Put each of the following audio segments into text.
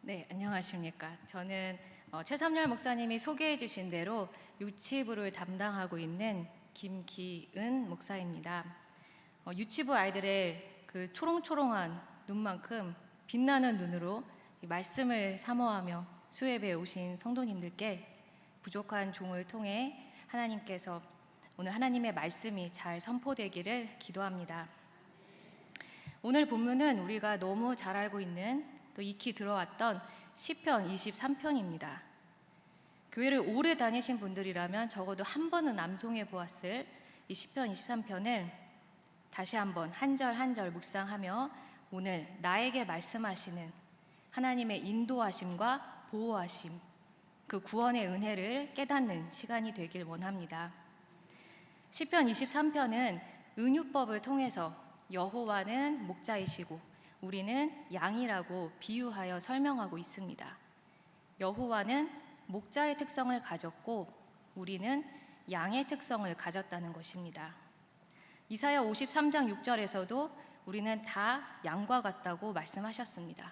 네, 안녕하십니까. 저는 최삼열 목사님이 소개해 주신 대로 유치부를 담당하고 있는 김기은 목사입니다. 유치부 아이들의 그 초롱초롱한 눈만큼 빛나는 눈으로 이 말씀을 사모하며 수협에 오신 성도님들께 부족한 종을 통해 하나님께서 오늘 하나님의 말씀이 잘 선포되기를 기도합니다. 오늘 본문은 우리가 너무 잘 알고 있는 또 익히 들어왔던 시편 23편입니다. 교회를 오래 다니신 분들이라면 적어도 한 번은 암송해 보았을 이 시편 23편을 다시 한번 한 절 한 절 묵상하며 오늘 나에게 말씀하시는 하나님의 인도하심과 보호하심, 그 구원의 은혜를 깨닫는 시간이 되길 원합니다. 시편 23편은 은유법을 통해서 여호와는 목자이시고 우리는 양이라고 비유하여 설명하고 있습니다. 여호와는 목자의 특성을 가졌고 우리는 양의 특성을 가졌다는 것입니다. 이사야 53장 6절에서도 우리는 다 양과 같다고 말씀하셨습니다.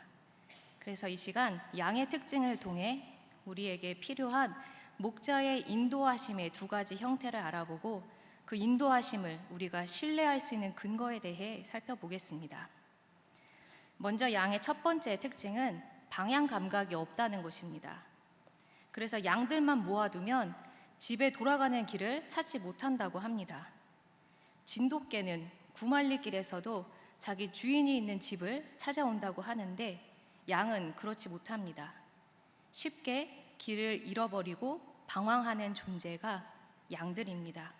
그래서 이 시간 양의 특징을 통해 우리에게 필요한 목자의 인도하심의 두 가지 형태를 알아보고 그 인도하심을 우리가 신뢰할 수 있는 근거에 대해 살펴보겠습니다. 먼저 양의 첫 번째 특징은 방향 감각이 없다는 것입니다. 그래서 양들만 모아두면 집에 돌아가는 길을 찾지 못한다고 합니다. 진돗개는 구말리길에서도 자기 주인이 있는 집을 찾아온다고 하는데 양은 그렇지 못합니다. 쉽게 길을 잃어버리고 방황하는 존재가 양들입니다.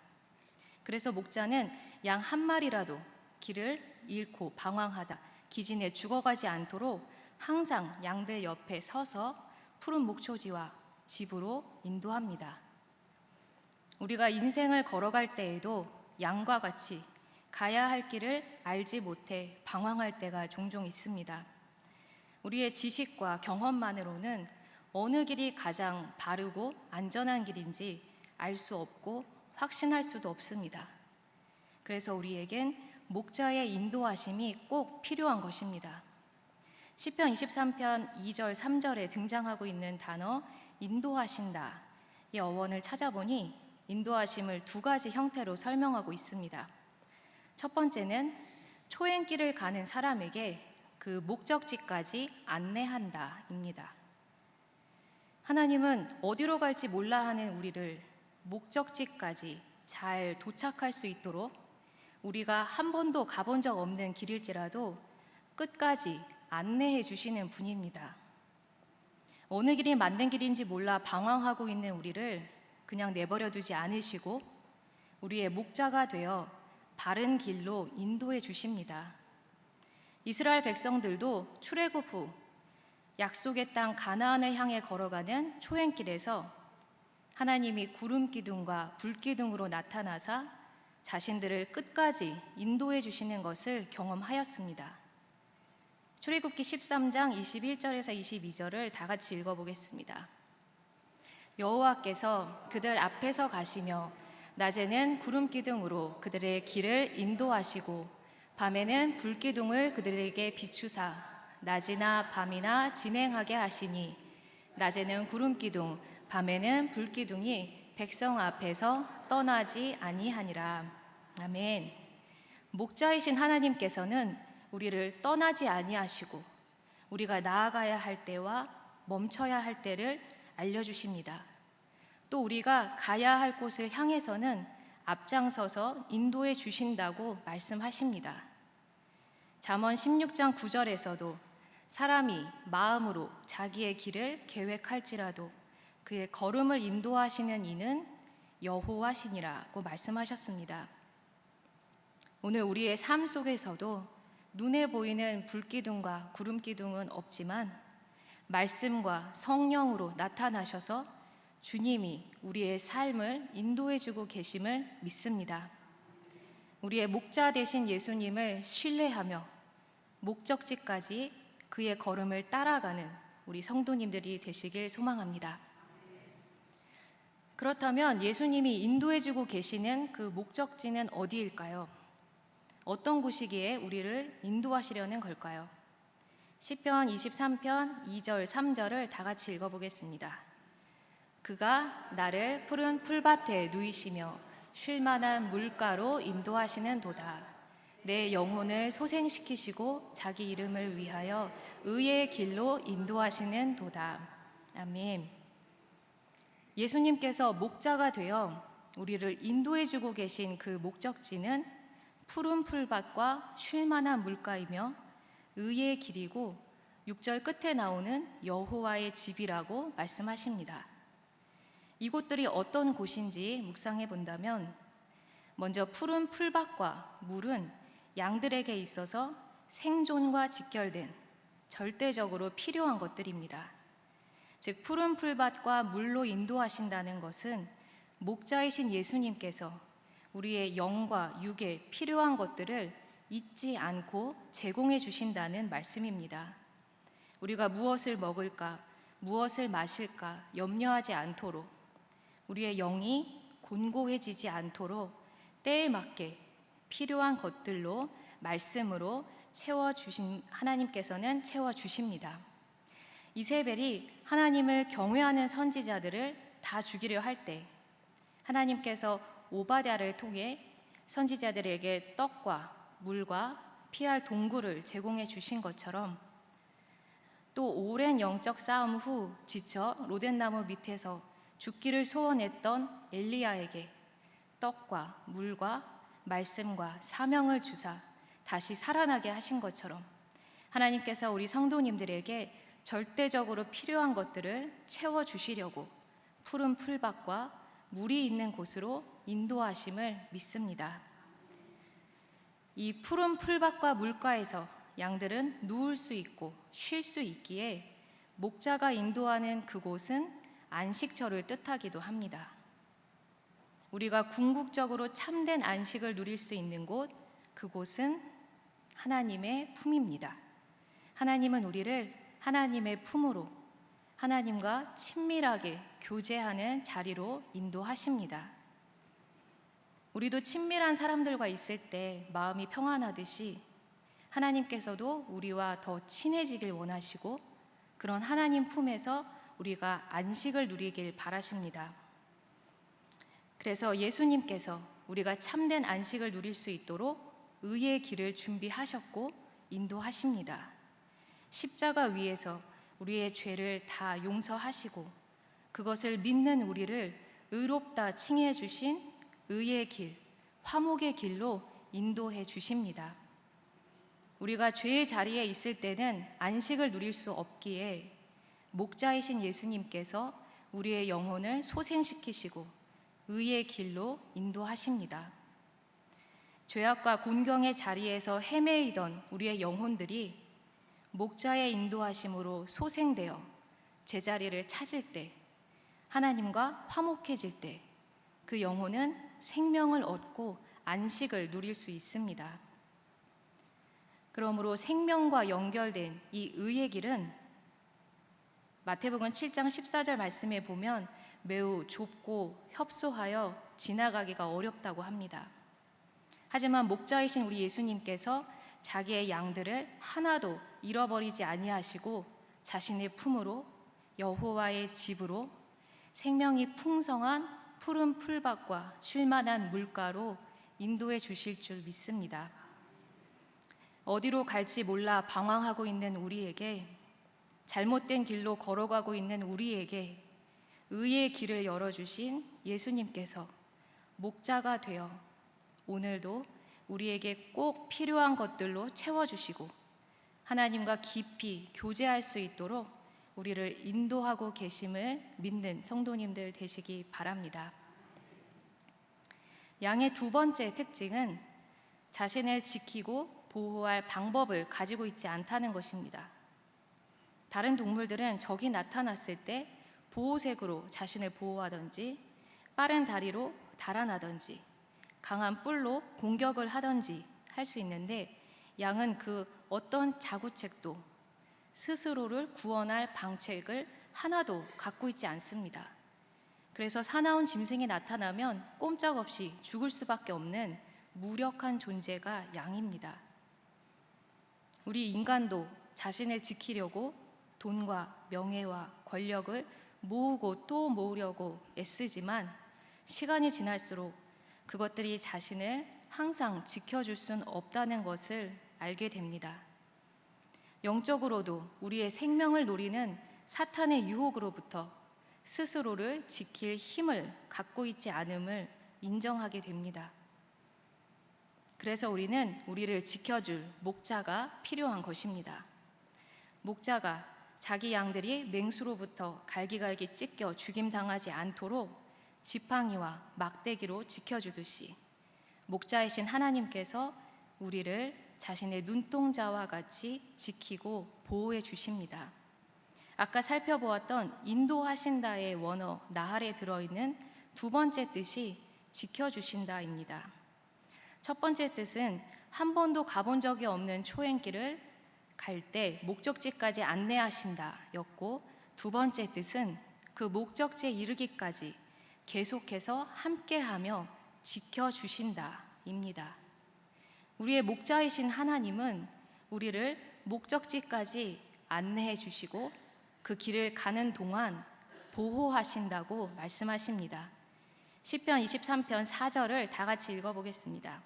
그래서 목자는 양 한 마리라도 길을 잃고 방황하다 기진에 죽어가지 않도록 항상 양들 옆에 서서 푸른 목초지와 집으로 인도합니다. 우리가 인생을 걸어갈 때에도 양과 같이 가야 할 길을 알지 못해 방황할 때가 종종 있습니다. 우리의 지식과 경험만으로는 어느 길이 가장 바르고 안전한 길인지 알 수 없고 확신할 수도 없습니다. 그래서 우리에겐 목자의 인도하심이 꼭 필요한 것입니다. 시편 23편 2절 3절에 등장하고 있는 단어 인도하신다 이 어원을 찾아보니 인도하심을 두 가지 형태로 설명하고 있습니다. 첫 번째는 초행길을 가는 사람에게 그 목적지까지 안내한다 입니다. 하나님은 어디로 갈지 몰라 하는 우리를 목적지까지 잘 도착할 수 있도록 우리가 한 번도 가본 적 없는 길일지라도 끝까지 안내해 주시는 분입니다. 어느 길이 맞는 길인지 몰라 방황하고 있는 우리를 그냥 내버려 두지 않으시고 우리의 목자가 되어 바른 길로 인도해 주십니다. 이스라엘 백성들도 출애굽 후 약속의 땅 가나안을 향해 걸어가는 초행길에서 하나님이 구름 기둥과 불 기둥으로 나타나사 자신들을 끝까지 인도해 주시는 것을 경험하였습니다. 출애굽기 13장 21절에서 22절을 다 같이 읽어보겠습니다. 여호와께서 그들 앞에서 가시며 낮에는 구름 기둥으로 그들의 길을 인도하시고 밤에는 불 기둥을 그들에게 비추사 낮이나 밤이나 진행하게 하시니 낮에는 구름 기둥 밤에는 불 기둥이 백성 앞에서 떠나지 아니하니라. 아멘. 목자이신 하나님께서는 우리를 떠나지 아니하시고 우리가 나아가야 할 때와 멈춰야 할 때를 알려주십니다. 또 우리가 가야 할 곳을 향해서는 앞장서서 인도해 주신다고 말씀하십니다. 잠언 16장 9절에서도 사람이 마음으로 자기의 길을 계획할지라도 그의 걸음을 인도하시는 이는 여호와시니라고 말씀하셨습니다. 오늘 우리의 삶 속에서도 눈에 보이는 불기둥과 구름기둥은 없지만 말씀과 성령으로 나타나셔서 주님이 우리의 삶을 인도해주고 계심을 믿습니다. 우리의 목자 되신 예수님을 신뢰하며 목적지까지 그의 걸음을 따라가는 우리 성도님들이 되시길 소망합니다. 그렇다면 예수님이 인도해주고 계시는 그 목적지는 어디일까요? 어떤 곳이기에 우리를 인도하시려는 걸까요? 시편 23편 2절 3절을 다 같이 읽어보겠습니다. 그가 나를 푸른 풀밭에 누이시며 쉴 만한 물가로 인도하시는 도다. 내 영혼을 소생시키시고 자기 이름을 위하여 의의 길로 인도하시는 도다. 아멘. 예수님께서 목자가 되어 우리를 인도해주고 계신 그 목적지는 푸른 풀밭과 쉴 만한 물가이며 의의 길이고 6절 끝에 나오는 여호와의 집이라고 말씀하십니다. 이곳들이 어떤 곳인지 묵상해 본다면 먼저 푸른 풀밭과 물은 양들에게 있어서 생존과 직결된 절대적으로 필요한 것들입니다. 즉 푸른 풀밭과 물로 인도하신다는 것은 목자이신 예수님께서 우리의 영과 육에 필요한 것들을 잊지 않고 제공해 주신다는 말씀입니다. 우리가 무엇을 먹을까, 무엇을 마실까 염려하지 않도록 우리의 영이 곤고해지지 않도록 때에 맞게 필요한 것들로 말씀으로 채워주신 하나님께서는 채워주십니다. 이세벨이 하나님을 경외하는 선지자들을 다 죽이려 할 때 하나님께서 오바댜를 통해 선지자들에게 떡과 물과 피할 동굴을 제공해 주신 것처럼 또 오랜 영적 싸움 후 지쳐 로댓나무 밑에서 죽기를 소원했던 엘리야에게 떡과 물과 말씀과 사명을 주사 다시 살아나게 하신 것처럼 하나님께서 우리 성도님들에게 절대적으로 필요한 것들을 채워주시려고 푸른 풀밭과 물이 있는 곳으로 인도하심을 믿습니다. 이 푸른 풀밭과 물가에서 양들은 누울 수 있고 쉴 수 있기에 목자가 인도하는 그곳은 안식처를 뜻하기도 합니다. 우리가 궁극적으로 참된 안식을 누릴 수 있는 곳, 그곳은 하나님의 품입니다. 하나님은 우리를 하나님의 품으로 하나님과 친밀하게 교제하는 자리로 인도하십니다. 우리도 친밀한 사람들과 있을 때 마음이 평안하듯이 하나님께서도 우리와 더 친해지길 원하시고 그런 하나님 품에서 우리가 안식을 누리길 바라십니다. 그래서 예수님께서 우리가 참된 안식을 누릴 수 있도록 의의 길을 준비하셨고 인도하십니다. 십자가 위에서 우리의 죄를 다 용서하시고 그것을 믿는 우리를 의롭다 칭해 주신 의의 길, 화목의 길로 인도해 주십니다. 우리가 죄의 자리에 있을 때는 안식을 누릴 수 없기에 목자이신 예수님께서 우리의 영혼을 소생시키시고 의의 길로 인도하십니다. 죄악과 곤경의 자리에서 헤매이던 우리의 영혼들이 목자의 인도하심으로 소생되어 제자리를 찾을 때, 하나님과 화목해질 때 그 영혼은 생명을 얻고 안식을 누릴 수 있습니다. 그러므로 생명과 연결된 이 의의 길은 마태복음 7장 14절 말씀에 보면 매우 좁고 협소하여 지나가기가 어렵다고 합니다. 하지만 목자이신 우리 예수님께서 자기의 양들을 하나도 잃어버리지 아니하시고 자신의 품으로 여호와의 집으로 생명이 풍성한 푸른 풀밭과 쉴만한 물가로 인도해 주실 줄 믿습니다. 어디로 갈지 몰라 방황하고 있는 우리에게, 잘못된 길로 걸어가고 있는 우리에게 의의 길을 열어주신 예수님께서 목자가 되어 오늘도 우리에게 꼭 필요한 것들로 채워주시고 하나님과 깊이 교제할 수 있도록 우리를 인도하고 계심을 믿는 성도님들 되시기 바랍니다. 양의 두 번째 특징은 자신을 지키고 보호할 방법을 가지고 있지 않다는 것입니다. 다른 동물들은 적이 나타났을 때 보호색으로 자신을 보호하든지 빠른 다리로 달아나든지 강한 뿔로 공격을 하든지 할 수 있는데 양은 그 어떤 자구책도 스스로를 구원할 방책을 하나도 갖고 있지 않습니다. 그래서 사나운 짐승이 나타나면 꼼짝없이 죽을 수밖에 없는 무력한 존재가 양입니다. 우리 인간도 자신을 지키려고 돈과 명예와 권력을 모으고 또 모으려고 애쓰지만 시간이 지날수록 그것들이 자신을 항상 지켜줄 순 없다는 것을 알게 됩니다. 영적으로도 우리의 생명을 노리는 사탄의 유혹으로부터 스스로를 지킬 힘을 갖고 있지 않음을 인정하게 됩니다. 그래서 우리는 우리를 지켜줄 목자가 필요한 것입니다. 목자가 자기 양들이 맹수로부터 갈기갈기 찢겨 죽임당하지 않도록 지팡이와 막대기로 지켜주듯이 목자이신 하나님께서 우리를 자신의 눈동자와 같이 지키고 보호해 주십니다. 아까 살펴보았던 인도하신다의 원어 나할에 들어있는 두 번째 뜻이 지켜주신다입니다. 첫 번째 뜻은 한 번도 가본 적이 없는 초행길을 갈 때 목적지까지 안내하신다 였고, 두 번째 뜻은 그 목적지에 이르기까지 계속해서 함께하며 지켜주신다 입니다. 우리의 목자이신 하나님은 우리를 목적지까지 안내해 주시고 그 길을 가는 동안 보호하신다고 말씀하십니다. 시편 23편 4절을 다 같이 읽어보겠습니다.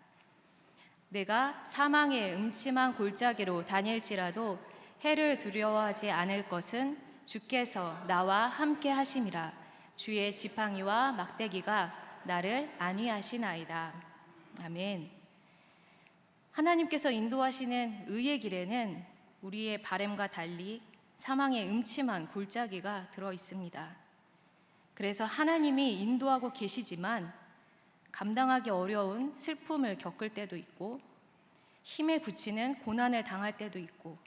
내가 사망의 음침한 골짜기로 다닐지라도 해를 두려워하지 않을 것은 주께서 나와 함께 하심이라. 주의 지팡이와 막대기가 나를 안위하시나이다. 아멘. 하나님께서 인도하시는 의의 길에는 우리의 바램과 달리 사망의 음침한 골짜기가 들어 있습니다. 그래서 하나님이 인도하고 계시지만 감당하기 어려운 슬픔을 겪을 때도 있고, 힘에 부치는 고난을 당할 때도 있고,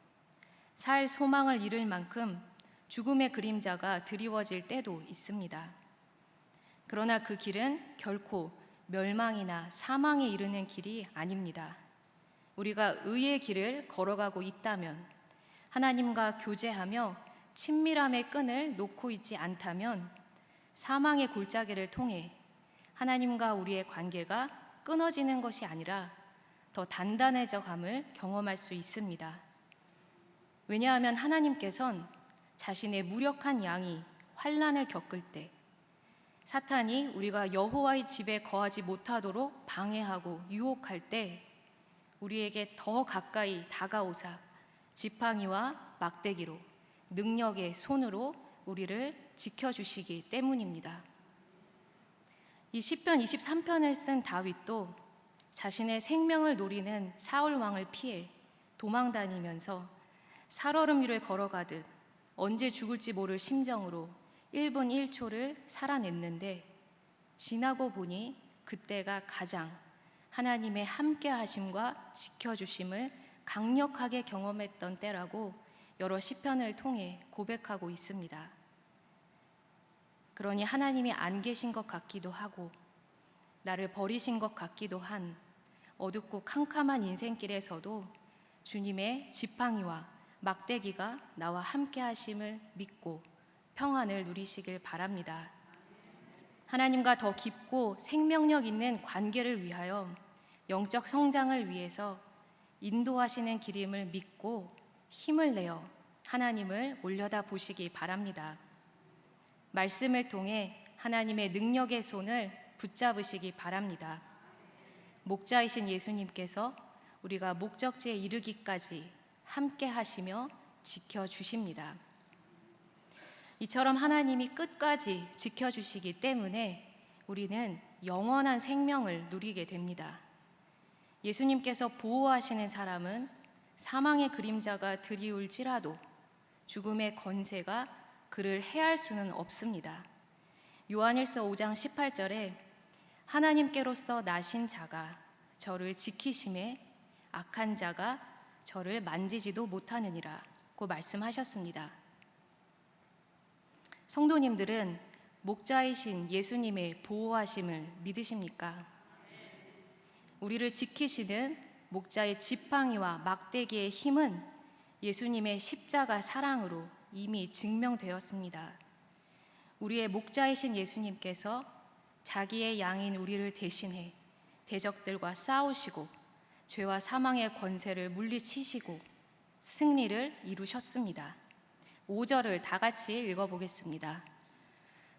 살 소망을 잃을 만큼 죽음의 그림자가 드리워질 때도 있습니다. 그러나 그 길은 결코 멸망이나 사망에 이르는 길이 아닙니다. 우리가 의의 길을 걸어가고 있다면, 하나님과 교제하며 친밀함의 끈을 놓고 있지 않다면 사망의 골짜기를 통해 하나님과 우리의 관계가 끊어지는 것이 아니라 더 단단해져 감을 경험할 수 있습니다. 왜냐하면 하나님께선 자신의 무력한 양이 환난을 겪을 때, 사탄이 우리가 여호와의 집에 거하지 못하도록 방해하고 유혹할 때 우리에게 더 가까이 다가오사 지팡이와 막대기로 능력의 손으로 우리를 지켜주시기 때문입니다. 이 시편 23편을 쓴 다윗도 자신의 생명을 노리는 사울 왕을 피해 도망다니면서 살얼음 위를 걸어가듯 언제 죽을지 모를 심정으로 1분 1초를 살아냈는데, 지나고 보니 그때가 가장 하나님의 함께 하심과 지켜주심을 강력하게 경험했던 때라고 여러 시편을 통해 고백하고 있습니다. 그러니 하나님이 안 계신 것 같기도 하고 나를 버리신 것 같기도 한 어둡고 캄캄한 인생길에서도 주님의 지팡이와 막대기가 나와 함께 하심을 믿고 평안을 누리시길 바랍니다. 하나님과 더 깊고 생명력 있는 관계를 위하여, 영적 성장을 위해서 인도하시는 길임을 믿고 힘을 내어 하나님을 올려다 보시기 바랍니다. 말씀을 통해 하나님의 능력의 손을 붙잡으시기 바랍니다. 목자이신 예수님께서 우리가 목적지에 이르기까지 함께 하시며 지켜주십니다. 이처럼 하나님이 끝까지 지켜주시기 때문에 우리는 영원한 생명을 누리게 됩니다. 예수님께서 보호하시는 사람은 사망의 그림자가 드리울지라도 죽음의 권세가 그를 해할 수는 없습니다. 요한일서 5장 18절에 하나님께로서 나신 자가 저를 지키심에 악한 자가 저를 만지지도 못하느니라고 말씀하셨습니다. 성도님들은 목자이신 예수님의 보호하심을 믿으십니까? 우리를 지키시는 목자의 지팡이와 막대기의 힘은 예수님의 십자가 사랑으로 이미 증명되었습니다. 우리의 목자이신 예수님께서 자기의 양인 우리를 대신해 대적들과 싸우시고 죄와 사망의 권세를 물리치시고 승리를 이루셨습니다. 5절을 다 같이 읽어보겠습니다.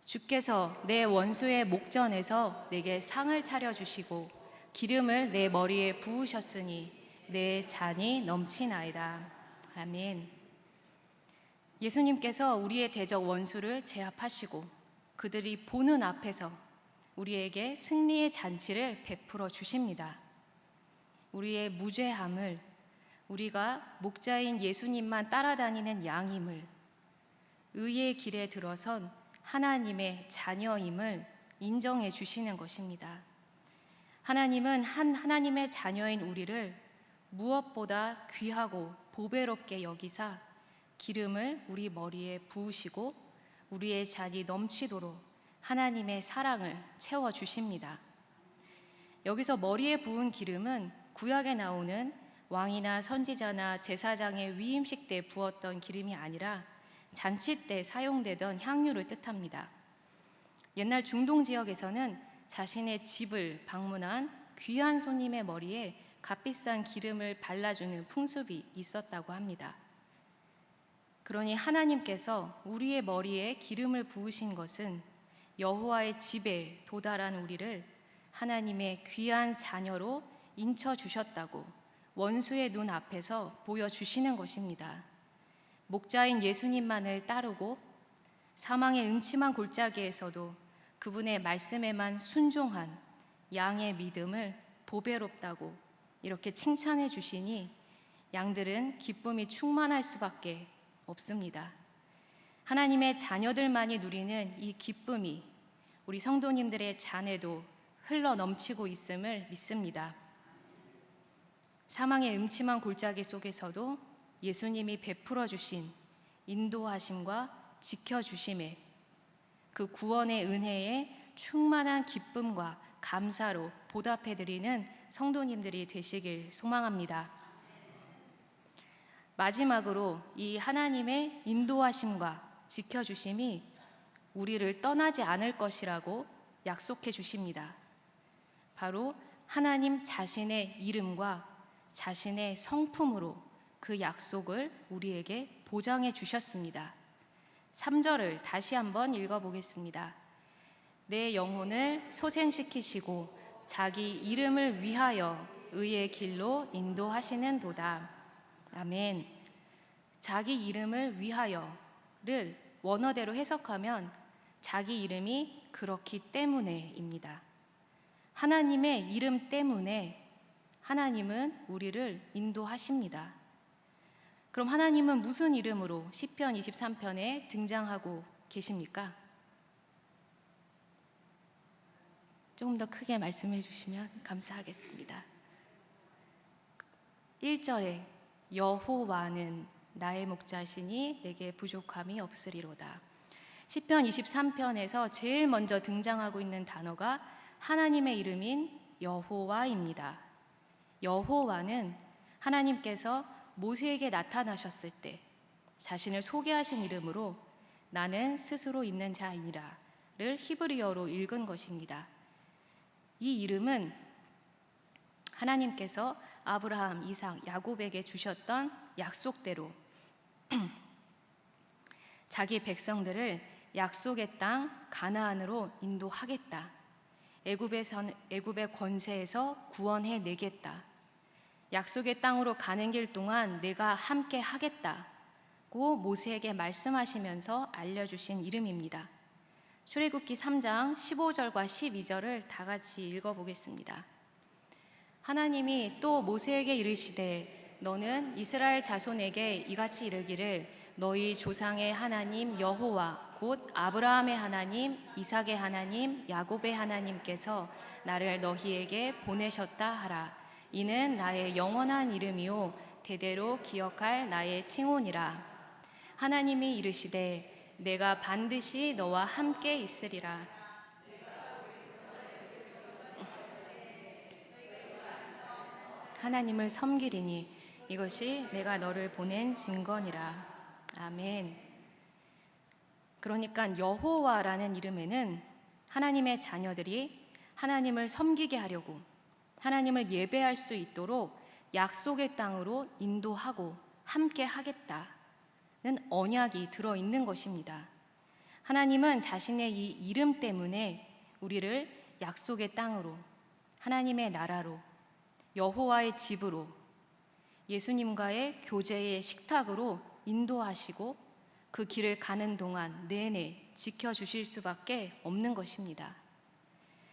주께서 내 원수의 목전에서 내게 상을 차려주시고 기름을 내 머리에 부으셨으니 내 잔이 넘치나이다. 아멘. 예수님께서 우리의 대적 원수를 제압하시고 그들이 보는 앞에서 우리에게 승리의 잔치를 베풀어 주십니다. 우리의 무죄함을, 우리가 목자인 예수님만 따라다니는 양임을, 의의 길에 들어선 하나님의 자녀임을 인정해 주시는 것입니다. 하나님은 하나님의 자녀인 우리를 무엇보다 귀하고 보배롭게 여기사 기름을 우리 머리에 부으시고 우리의 잔이 넘치도록 하나님의 사랑을 채워주십니다. 여기서 머리에 부은 기름은 구약에 나오는 왕이나 선지자나 제사장의 위임식 때 부었던 기름이 아니라 잔치 때 사용되던 향유를 뜻합니다. 옛날 중동 지역에서는 자신의 집을 방문한 귀한 손님의 머리에 값비싼 기름을 발라주는 풍습이 있었다고 합니다. 그러니 하나님께서 우리의 머리에 기름을 부으신 것은 여호와의 집에 도달한 우리를 하나님의 귀한 자녀로 인쳐주셨다고 원수의 눈 앞에서 보여주시는 것입니다. 목자인 예수님만을 따르고 사망의 음침한 골짜기에서도 그분의 말씀에만 순종한 양의 믿음을 보배롭다고 이렇게 칭찬해 주시니 양들은 기쁨이 충만할 수밖에 없습니다. 하나님의 자녀들만이 누리는 이 기쁨이 우리 성도님들의 잔에도 흘러 넘치고 있음을 믿습니다. 사망의 음침한 골짜기 속에서도 예수님이 베풀어 주신 인도하심과 지켜주심에 그 구원의 은혜에 충만한 기쁨과 감사로 보답해드리는 성도님들이 되시길 소망합니다. 마지막으로 이 하나님의 인도하심과 지켜주심이 우리를 떠나지 않을 것이라고 약속해 주십니다. 바로 하나님 자신의 이름과 자신의 성품으로 그 약속을 우리에게 보장해 주셨습니다. 3절을 다시 한번 읽어보겠습니다. 내 영혼을 소생시키시고 자기 이름을 위하여 의의 길로 인도하시는 도다. 아멘. 자기 이름을 위하여를 원어대로 해석하면 자기 이름이 그렇기 때문에입니다. 하나님의 이름 때문에 하나님은 우리를 인도하십니다. 그럼 하나님은 무슨 이름으로 시편 23편에 등장하고 계십니까? 조금 더 크게 말씀해 주시면 감사하겠습니다. 1절에 여호와는 나의 목자시니 내게 부족함이 없으리로다. 시편 23편에서 제일 먼저 등장하고 있는 단어가 하나님의 이름인 여호와입니다. 여호와는 하나님께서 모세에게 나타나셨을 때 자신을 소개하신 이름으로 나는 스스로 있는 자이니라를 히브리어로 읽은 것입니다. 이 이름은 하나님께서 아브라함, 이삭, 야곱에게 주셨던 약속대로 자기 백성들을 약속의 땅 가나안으로 인도하겠다. 애굽의 권세에서 구원해 내겠다. 약속의 땅으로 가는 길 동안 내가 함께 하겠다고 모세에게 말씀하시면서 알려주신 이름입니다. 출애굽기 3장 15절과 12절을 다 같이 읽어보겠습니다. 하나님이 또 모세에게 이르시되 너는 이스라엘 자손에게 이같이 이르기를 너희 조상의 하나님 여호와 곧 아브라함의 하나님, 이삭의 하나님, 야곱의 하나님께서 나를 너희에게 보내셨다 하라. 이는 나의 영원한 이름이요 대대로 기억할 나의 칭호니라. 하나님이 이르시되 내가 반드시 너와 함께 있으리라. 하나님을 섬기리니 이것이 내가 너를 보낸 증거니라. 아멘. 그러니까 여호와라는 이름에는 하나님의 자녀들이 하나님을 섬기게 하려고 하나님을 예배할 수 있도록 약속의 땅으로 인도하고 함께 하겠다는 언약이 들어있는 것입니다. 하나님은 자신의 이 이름 때문에 우리를 약속의 땅으로, 하나님의 나라로, 여호와의 집으로, 예수님과의 교제의 식탁으로 인도하시고 그 길을 가는 동안 내내 지켜주실 수밖에 없는 것입니다.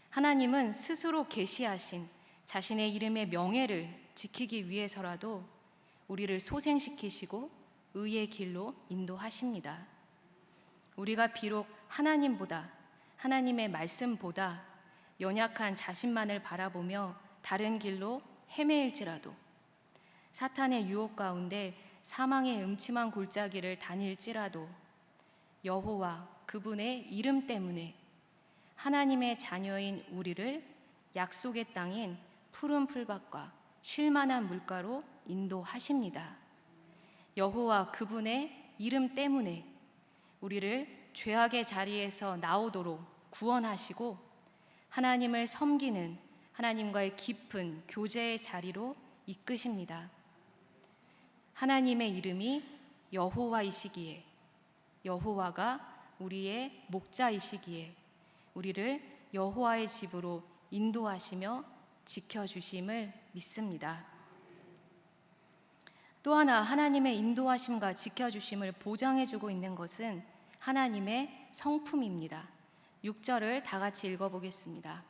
하나님은 스스로 계시하신 자신의 이름의 명예를 지키기 위해서라도 우리를 소생시키시고 의의 길로 인도하십니다. 우리가 비록 하나님보다, 하나님의 말씀보다 연약한 자신만을 바라보며 다른 길로 헤매일지라도, 사탄의 유혹 가운데 사망의 음침한 골짜기를 다닐지라도 여호와 그분의 이름 때문에 하나님의 자녀인 우리를 약속의 땅인 푸른 풀밭과 쉴만한 물가로 인도하십니다. 여호와 그분의 이름 때문에 우리를 죄악의 자리에서 나오도록 구원하시고 하나님을 섬기는 하나님과의 깊은 교제의 자리로 이끄십니다. 하나님의 이름이 여호와이시기에, 여호와가 우리의 목자이시기에 우리를 여호와의 집으로 인도하시며 지켜주심을 믿습니다. 또 하나 하나님의 인도하심과 지켜주심을 보장해주고 있는 것은 하나님의 성품입니다. 6절을 다 같이 읽어보겠습니다.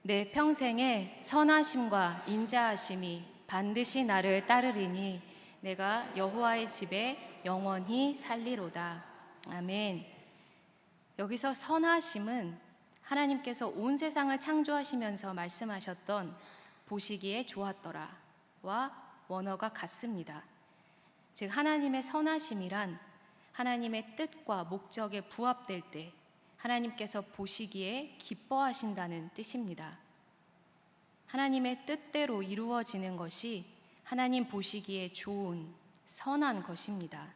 내 평생에 선하심과 인자하심이 반드시 나를 따르리니 내가 여호와의 집에 영원히 살리로다. 아멘. 여기서 선하심은 하나님께서 온 세상을 창조하시면서 말씀하셨던 보시기에 좋았더라와 원어가 같습니다. 즉 하나님의 선하심이란 하나님의 뜻과 목적에 부합될 때 하나님께서 보시기에 기뻐하신다는 뜻입니다. 하나님의 뜻대로 이루어지는 것이 하나님 보시기에 좋은, 선한 것입니다.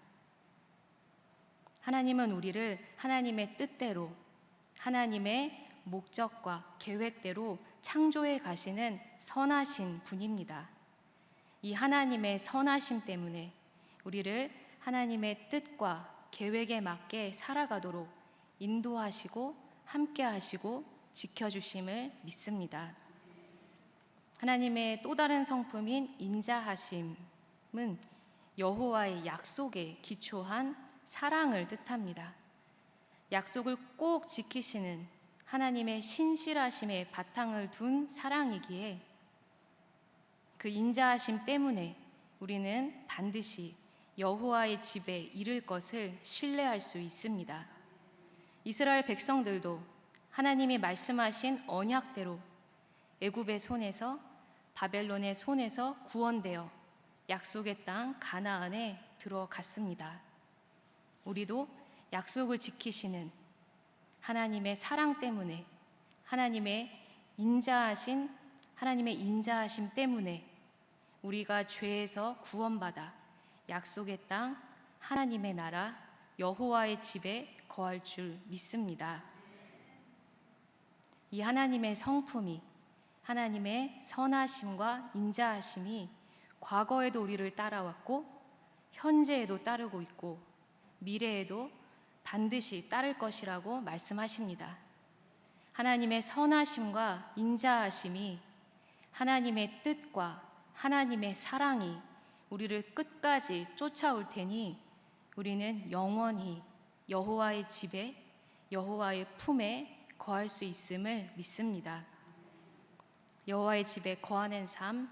하나님은 우리를 하나님의 뜻대로, 하나님의 목적과 계획대로 창조해 가시는 선하신 분입니다. 이 하나님의 선하심 때문에 우리를 하나님의 뜻과 계획에 맞게 살아가도록 인도하시고 함께 하시고 지켜주심을 믿습니다. 하나님의 또 다른 성품인 인자하심은 여호와의 약속에 기초한 사랑을 뜻합니다. 약속을 꼭 지키시는 하나님의 신실하심에 바탕을 둔 사랑이기에 그 인자하심 때문에 우리는 반드시 여호와의 집에 이를 것을 신뢰할 수 있습니다. 이스라엘 백성들도 하나님이 말씀하신 언약대로 애굽의 손에서, 바벨론의 손에서 구원되어 약속의 땅 가나안에 들어갔습니다. 우리도 약속을 지키시는 하나님의 사랑 때문에, 하나님의 인자하심 때문에 우리가 죄에서 구원받아 약속의 땅 하나님의 나라 여호와의 집에 거할 줄 믿습니다. 이 하나님의 성품이, 하나님의 선하심과 인자하심이 과거에도 우리를 따라왔고 현재에도 따르고 있고 미래에도 반드시 따를 것이라고 말씀하십니다. 하나님의 선하심과 인자하심이, 하나님의 뜻과 하나님의 사랑이 우리를 끝까지 쫓아올 테니 우리는 영원히 여호와의 집에, 여호와의 품에 거할 수 있음을 믿습니다. 여호와의 집에 거하는 삶,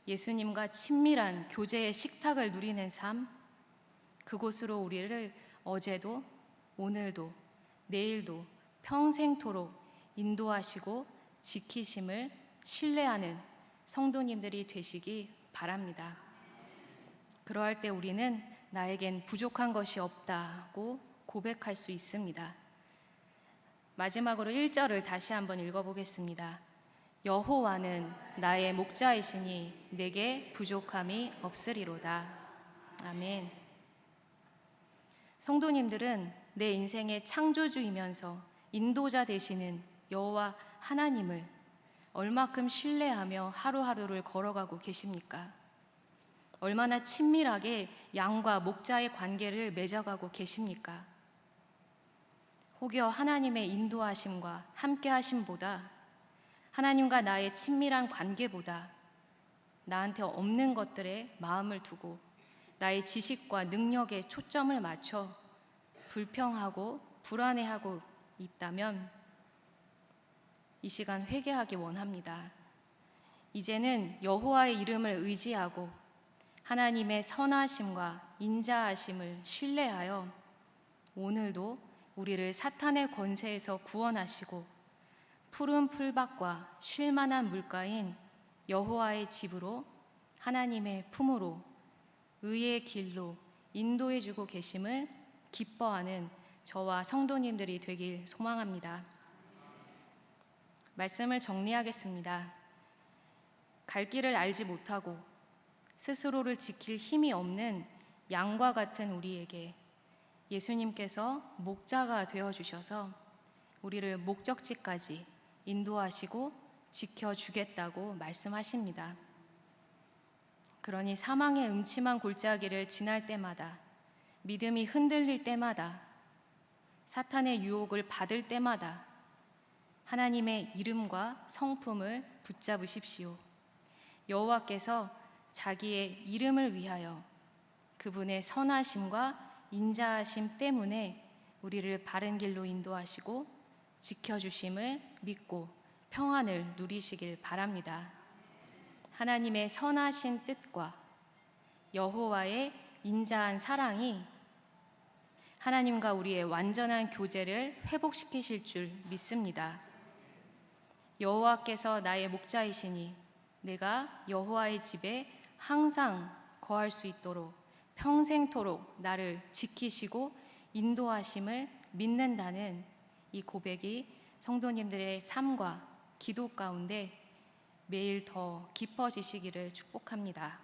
예수님과 친밀한 교제의 식탁을 누리는 삶, 그곳으로 우리를 어제도 오늘도 내일도 평생토록 인도하시고 지키심을 신뢰하는 성도님들이 되시기 바랍니다. 그러할 때 우리는 나에겐 부족한 것이 없다고 고백할 수 있습니다. 마지막으로 1절을 다시 한번 읽어보겠습니다. 여호와는 나의 목자이시니 내게 부족함이 없으리로다. 아멘. 성도님들은 내 인생의 창조주이면서 인도자 되시는 여호와 하나님을 얼마큼 신뢰하며 하루하루를 걸어가고 계십니까? 얼마나 친밀하게 양과 목자의 관계를 맺어가고 계십니까? 혹여 하나님의 인도하심과 함께하심보다, 하나님과 나의 친밀한 관계보다 나한테 없는 것들에 마음을 두고 나의 지식과 능력에 초점을 맞춰 불평하고 불안해하고 있다면 이 시간 회개하기 원합니다. 이제는 여호와의 이름을 의지하고 하나님의 선하심과 인자하심을 신뢰하여 오늘도 우리를 사탄의 권세에서 구원하시고 푸른 풀밭과 쉴만한 물가인 여호와의 집으로, 하나님의 품으로, 의의 길로 인도해 주고 계심을 기뻐하는 저와 성도님들이 되길 소망합니다. 말씀을 정리하겠습니다. 갈 길을 알지 못하고 스스로를 지킬 힘이 없는 양과 같은 우리에게 예수님께서 목자가 되어주셔서 우리를 목적지까지 인도하시고 지켜주겠다고 말씀하십니다. 그러니 사망의 음침한 골짜기를 지날 때마다, 믿음이 흔들릴 때마다, 사탄의 유혹을 받을 때마다 하나님의 이름과 성품을 붙잡으십시오. 여호와께서 자기의 이름을 위하여 그분의 선하심과 인자하심 때문에 우리를 바른 길로 인도하시고 지켜주심을 믿고 평안을 누리시길 바랍니다. 하나님의 선하신 뜻과 여호와의 인자한 사랑이 하나님과 우리의 완전한 교제를 회복시키실 줄 믿습니다. 여호와께서 나의 목자이시니 내가 여호와의 집에 항상 거할 수 있도록 평생토록 나를 지키시고 인도하심을 믿는다는 이 고백이 성도님들의 삶과 기도 가운데 매일 더 깊어지시기를 축복합니다.